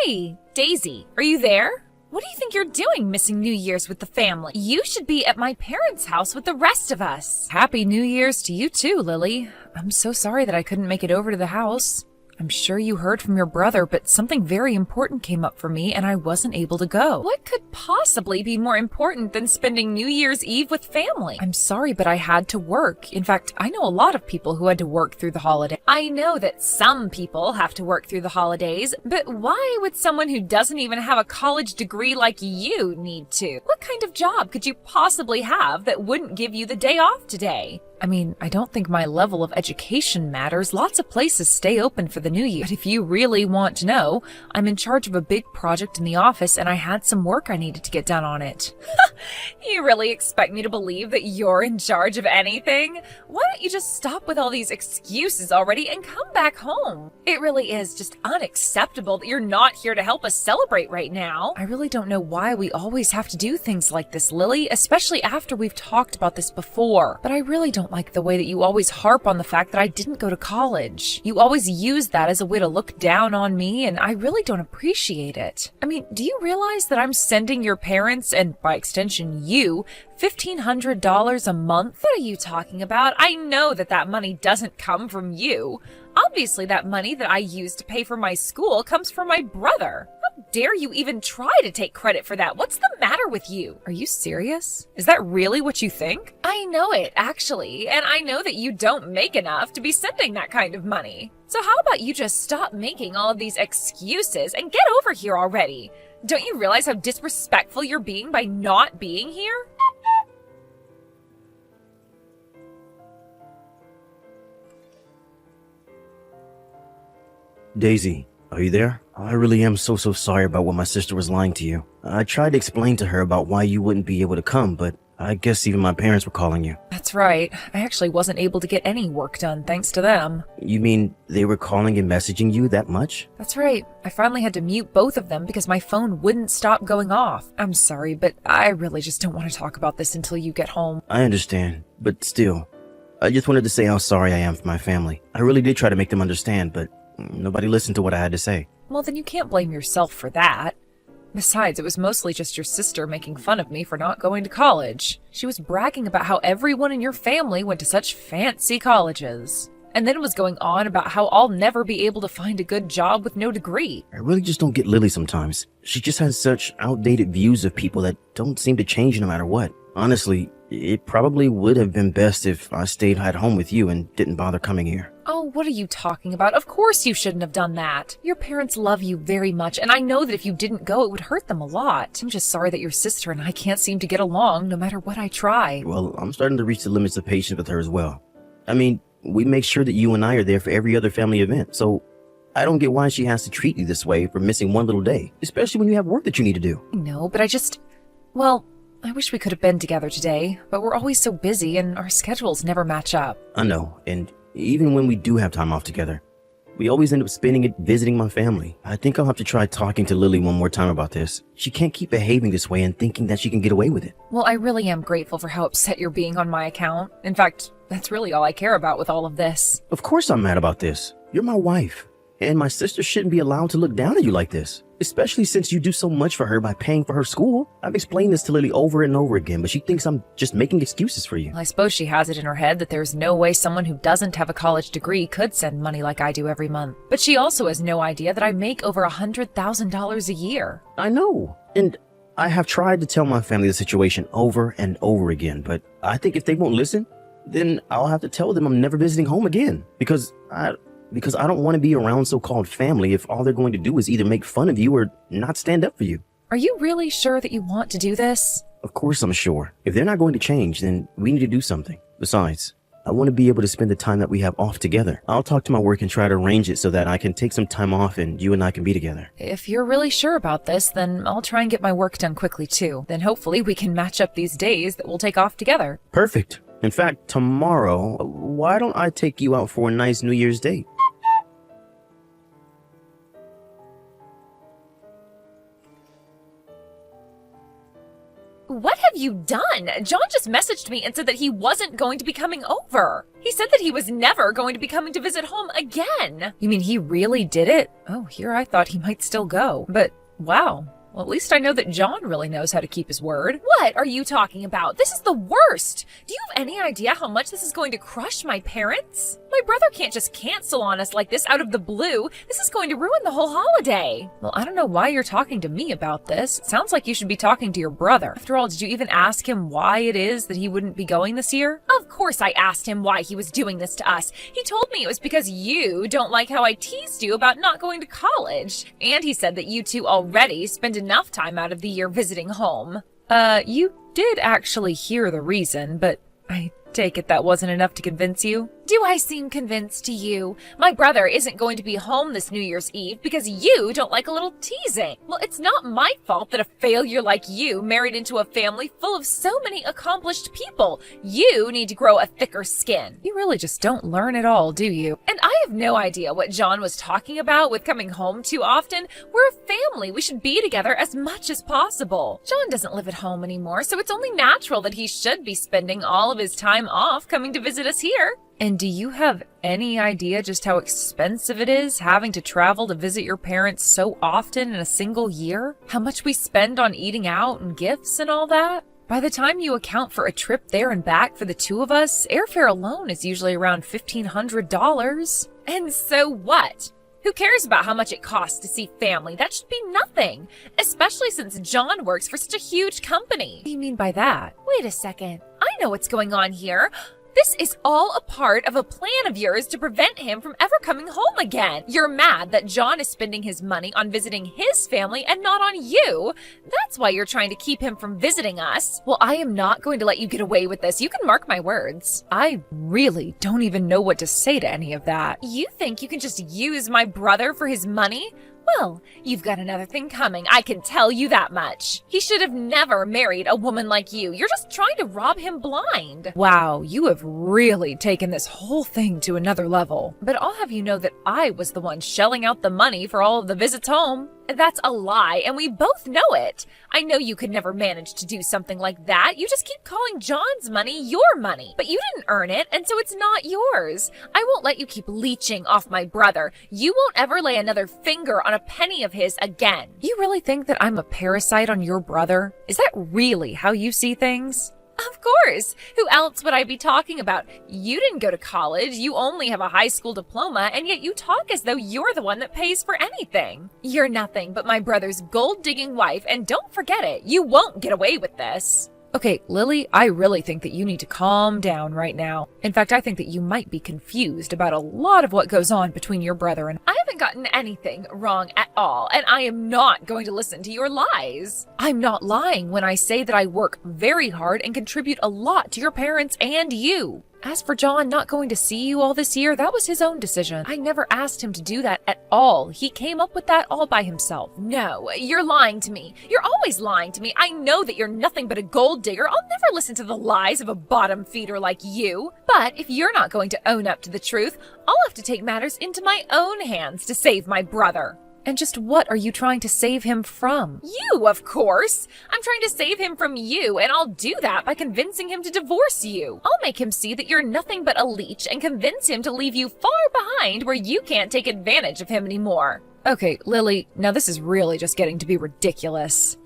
Hey, Daisy, are you there? What do you think you're doing missing New Year's with the family? You should be at my parents' house with the rest of us. Happy New Year's to you too, Lily. I'm so sorry that I couldn't make it over to the house. I'm sure you heard from your brother, but something very important came up for me and I wasn't able to go. What could possibly be more important than spending New Year's Eve with family? I'm sorry, but I had to work. In fact, I know a lot of people who had to work through the holiday. I know that some people have to work through the holidays, but why would someone who doesn't even have a college degree like you need to? What kind of job could you possibly have that wouldn't give you the day off today? I mean, I don't think my level of education matters. Lots of places stay open for the new year. But if you really want to know, I'm in charge of a big project in the office and I had some work I needed to get done on it. You really expect me to believe that you're in charge of anything? Why don't you just stop with all these excuses already and come back home? It really is just unacceptable that you're not here to help us celebrate right now. I really don't know why we always have to do things like this, Lily, especially after we've talked about this before. But I really don't like the way that you always harp on the fact that I didn't go to college. You always use that as a way to look down on me, and I really don't appreciate it. I mean, do you realize that I'm sending your parents, and by extension you, $1,500 a month? What are you talking about? I know that that money doesn't come from you. Obviously, that money that I use to pay for my school comes from my brother. How dare you even try to take credit for that? What's the matter with you? Are you serious? Is that really what you think? I know it, actually, and I know that you don't make enough to be sending that kind of money. So how about you just stop making all of these excuses and get over here already? Don't you realize how disrespectful you're being by not being here? Daisy, are you there? I really am so sorry about what my sister was lying to you. I tried to explain to her about why you wouldn't be able to come, but I guess even my parents were calling you. That's right. I actually wasn't able to get any work done thanks to them. You mean they were calling and messaging you that much? That's right. I finally had to mute both of them because my phone wouldn't stop going off. I'm sorry, but I really just don't want to talk about this until you get home. I understand, but still, I just wanted to say how sorry I am for my family. I really did try to make them understand, but nobody listened to what I had to say. Well, then you can't blame yourself for that. Besides, it was mostly just your sister making fun of me for not going to college. She was bragging about how everyone in your family went to such fancy colleges. And then was going on about how I'll never be able to find a good job with no degree. I really just don't get Lily sometimes. She just has such outdated views of people that don't seem to change no matter what. Honestly, it probably would have been best if I stayed at home with you and didn't bother coming here. Oh, what are you talking about? Of course you shouldn't have done that. Your parents love you very much, and I know that if you didn't go, it would hurt them a lot. I'm just sorry that your sister and I can't seem to get along no matter what I try. Well, I'm starting to reach the limits of patience with her as well. I mean, we make sure that you and I are there for every other family event, so I don't get why she has to treat you this way for missing one little day, especially when you have work that you need to do. No, but well, I wish we could have been together today, but we're always so busy and our schedules never match up. I know, and even when we do have time off together, we always end up spending it visiting my family. I think I'll have to try talking to Lily one more time about this. She can't keep behaving this way and thinking that she can get away with it. Well, I really am grateful for how upset you're being on my account. In fact, that's really all I care about with all of this. Of course I'm mad about this. You're my wife, and my sister shouldn't be allowed to look down at you like this. Especially since you do so much for her by paying for her school. I've explained this to Lily over and over again, but she thinks I'm just making excuses for you. Well, I suppose she has it in her head that there's no way someone who doesn't have a college degree could send money like I do every month. But she also has no idea that I make over $100,000 a year. I know, and I have tried to tell my family the situation over and over again, but I think if they won't listen, then I'll have to tell them I'm never visiting home again, because I don't want to be around so-called family if all they're going to do is either make fun of you or not stand up for you. Are you really sure that you want to do this? Of course I'm sure. If they're not going to change, then we need to do something. Besides, I want to be able to spend the time that we have off together. I'll talk to my work and try to arrange it so that I can take some time off and you and I can be together. If you're really sure about this, then I'll try and get my work done quickly too. Then hopefully we can match up these days that we'll take off together. Perfect. In fact, tomorrow, why don't I take you out for a nice New Year's date? What have you done? John just messaged me and said that he wasn't going to be coming over. He said that he was never going to be coming to visit home again. You mean he really did it? Oh, here I thought he might still go. But wow. Well, at least I know that John really knows how to keep his word. What are you talking about? This is the worst. Do you have any idea how much this is going to crush my parents? My brother can't just cancel on us like this out of the blue. This is going to ruin the whole holiday. Well, I don't know why you're talking to me about this. It sounds like you should be talking to your brother. After all, did you even ask him why it is that he wouldn't be going this year? Of course I asked him why he was doing this to us. He told me it was because you don't like how I teased you about not going to college. And he said that you two already spend enough time out of the year visiting home. You did actually hear the reason, but I take it that wasn't enough to convince you? Do I seem convinced to you? My brother isn't going to be home this New Year's Eve because you don't like a little teasing. Well, it's not my fault that a failure like you married into a family full of so many accomplished people. You need to grow a thicker skin. You really just don't learn at all, do you? And I have no idea what John was talking about with coming home too often. We're a family. We should be together as much as possible. John doesn't live at home anymore, so it's only natural that he should be spending all of his time off coming to visit us here. And do you have any idea just how expensive it is having to travel to visit your parents so often in a single year? How much we spend on eating out and gifts and all that? By the time you account for a trip there and back for the two of us, airfare alone is usually around $1,500. And so what? Who cares about how much it costs to see family? That should be nothing, especially since John works for such a huge company. What do you mean by that? Wait a second. I know what's going on here. This is all a part of a plan of yours to prevent him from ever coming home again. You're mad that John is spending his money on visiting his family and not on you. That's why you're trying to keep him from visiting us. Well, I am not going to let you get away with this. You can mark my words. I really don't even know what to say to any of that. You think you can just use my brother for his money? Well, you've got another thing coming, I can tell you that much. He should have never married a woman like you. You're just trying to rob him blind. Wow, you have really taken this whole thing to another level. But I'll have you know that I was the one shelling out the money for all of the visits home. That's a lie, and we both know it. I know you could never manage to do something like that. You just keep calling John's money your money. But you didn't earn it, and so it's not yours. I won't let you keep leeching off my brother. You won't ever lay another finger on a penny of his again. You really think that I'm a parasite on your brother? Is that really how you see things? Of course. Who else would I be talking about? You didn't go to college. You only have a high school diploma, and yet you talk as though you're the one that pays for anything. You're nothing but my brother's gold-digging wife, and don't forget it. You won't get away with this. Okay, Lily, I really think that you need to calm down right now. In fact, I think that you might be confused about a lot of what goes on between your brother and I haven't gotten anything wrong at all, and I am not going to listen to your lies. I'm not lying when I say that I work very hard and contribute a lot to your parents and you. As for John not going to see you all this year, that was his own decision. I never asked him to do that at all. He came up with that all by himself. No, you're lying to me. You're always lying to me. I know that you're nothing but a gold digger. I'll never listen to the lies of a bottom feeder like you. But if you're not going to own up to the truth, I'll have to take matters into my own hands to save my brother. And just what are you trying to save him from? You, of course. I'm trying to save him from you, and I'll do that by convincing him to divorce you. I'll make him see that you're nothing but a leech and convince him to leave you far behind where you can't take advantage of him anymore. Okay, Lily, now this is really just getting to be ridiculous.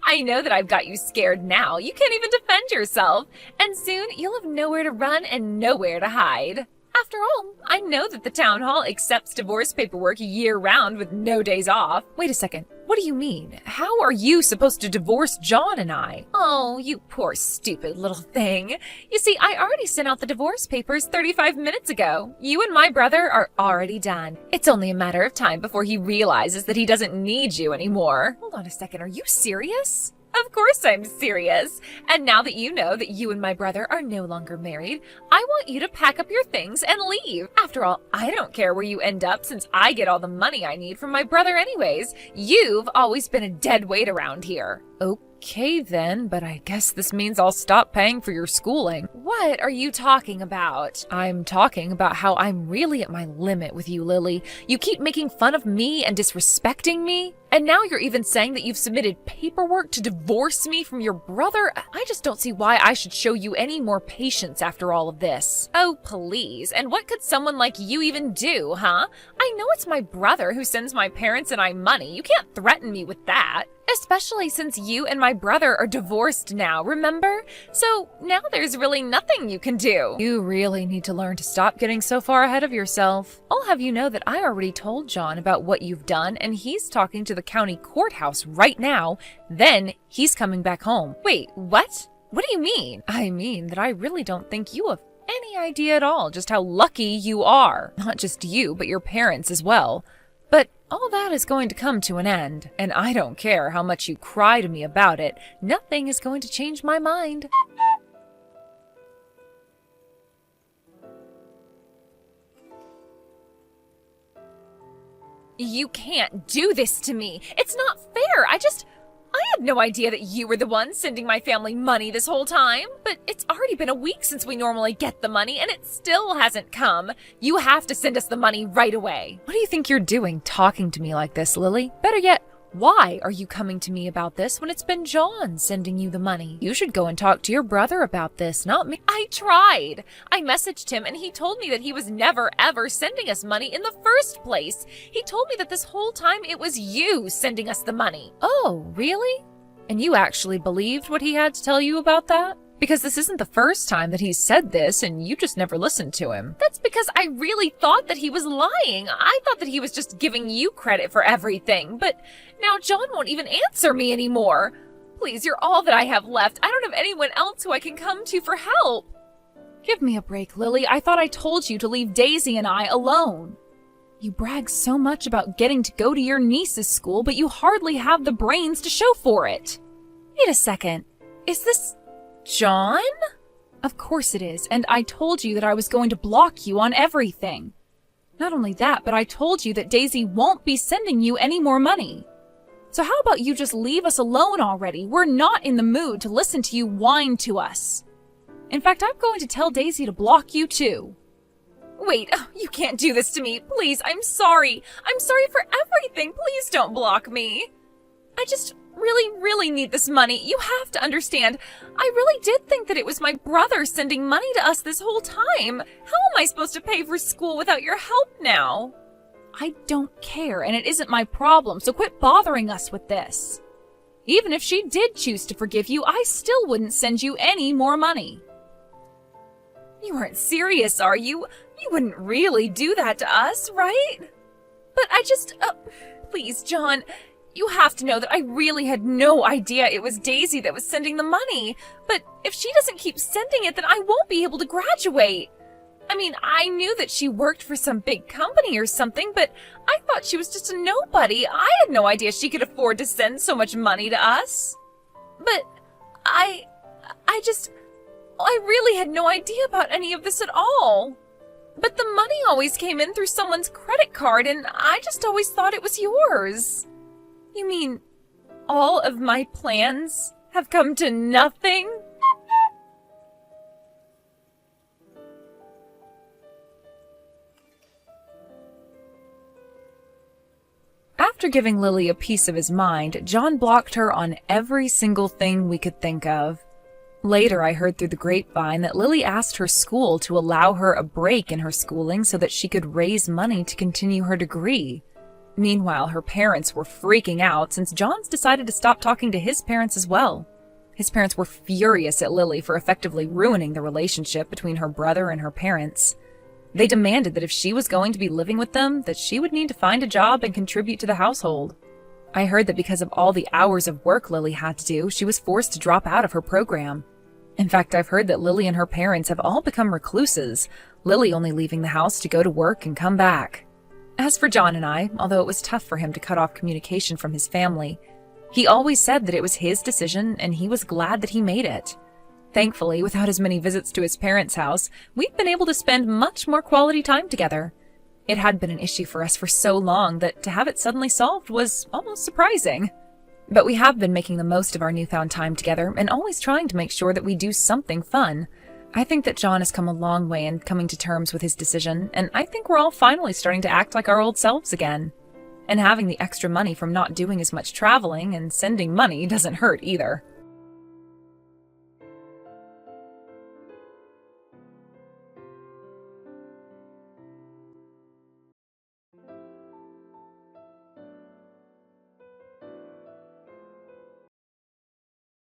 I know that I've got you scared now. You can't even defend yourself. And soon you'll have nowhere to run and nowhere to hide. After all, I know that the town hall accepts divorce paperwork year-round with no days off. Wait a second. What do you mean? How are you supposed to divorce John and I? Oh, you poor stupid little thing. You see, I already sent out the divorce papers 35 minutes ago. You and my brother are already done. It's only a matter of time before he realizes that he doesn't need you anymore. Hold on a second. Are you serious? Of course I'm serious. And now that you know that you and my brother are no longer married, I want you to pack up your things and leave. After all, I don't care where you end up since I get all the money I need from my brother anyways. You've always been a dead weight around here. Okay then, but I guess this means I'll stop paying for your schooling. What are you talking about? I'm talking about how I'm really at my limit with you, Lily. You keep making fun of me and disrespecting me. And now you're even saying that you've submitted paperwork to divorce me from your brother? I just don't see why I should show you any more patience after all of this. Oh, please. And what could someone like you even do, huh? I know it's my brother who sends my parents and I money. You can't threaten me with that. Especially since you and my brother are divorced now, remember? So now there's really nothing you can do. You really need to learn to stop getting so far ahead of yourself. I'll have you know that I already told John about what you've done, and he's talking to the county courthouse right now. Then he's coming back home. Wait, what? What do you mean? I mean that I really don't think you have any idea at all just how lucky you are. Not just you, but your parents as well. But all that is going to come to an end, and I don't care how much you cry to me about it. Nothing is going to change my mind. You can't do this to me. It's not fair. I had no idea that you were the one sending my family money this whole time. But it's already been a week since we normally get the money, and it still hasn't come. You have to send us the money right away. What do you think you're doing talking to me like this, Lily? Better yet, why are you coming to me about this when it's been John sending you the money? You should go and talk to your brother about this, not me. I tried. I messaged him and he told me that he was never ever sending us money in the first place. He told me that this whole time it was you sending us the money. Oh, really? And you actually believed what he had to tell you about that? Because this isn't the first time that he's said this, and you just never listened to him. That's because I really thought that he was lying. I thought that he was just giving you credit for everything. But now John won't even answer me anymore. Please, you're all that I have left. I don't have anyone else who I can come to for help. Give me a break, Lily. I thought I told you to leave Daisy and I alone. You brag so much about getting to go to your niece's school, but you hardly have the brains to show for it. Wait a second. Is this John? Of course it is, and I told you that I was going to block you on everything. Not only that, but I told you that Daisy won't be sending you any more money. So how about you just leave us alone already? We're not in the mood to listen to you whine to us. In fact, I'm going to tell Daisy to block you too. Wait, you can't do this to me. Please, I'm sorry. I'm sorry for everything. Please don't block me. I just really need this money. You have to understand. I really did think that it was my brother sending money to us this whole time. How am I supposed to pay for school without your help now? I don't care, and it isn't my problem, so quit bothering us with this. Even if she did choose to forgive you, I still wouldn't send you any more money. You aren't serious, are you? You wouldn't really do that to us, right? But please, John, you have to know that I really had no idea it was Daisy that was sending the money. But if she doesn't keep sending it, then I won't be able to graduate. I mean, I knew that she worked for some big company or something, but I thought she was just a nobody. I had no idea she could afford to send so much money to us. But I really had no idea about any of this at all. But the money always came in through someone's credit card, and I just always thought it was yours. You mean all of my plans have come to nothing? After giving Lily a piece of his mind, John blocked her on every single thing we could think of. Later, I heard through the grapevine that Lily asked her school to allow her a break in her schooling so that she could raise money to continue her degree. Meanwhile, her parents were freaking out since John's decided to stop talking to his parents as well. His parents were furious at Lily for effectively ruining the relationship between her brother and her parents. They demanded that if she was going to be living with them, that she would need to find a job and contribute to the household. I heard that because of all the hours of work Lily had to do, she was forced to drop out of her program. In fact, I've heard that Lily and her parents have all become recluses, Lily only leaving the house to go to work and come back. As for John and I, although it was tough for him to cut off communication from his family, he always said that it was his decision and he was glad that he made it. Thankfully, without as many visits to his parents' house, we've been able to spend much more quality time together. It had been an issue for us for so long that to have it suddenly solved was almost surprising. But we have been making the most of our newfound time together and always trying to make sure that we do something fun. I think that John has come a long way in coming to terms with his decision, and I think we're all finally starting to act like our old selves again. And having the extra money from not doing as much traveling and sending money doesn't hurt either.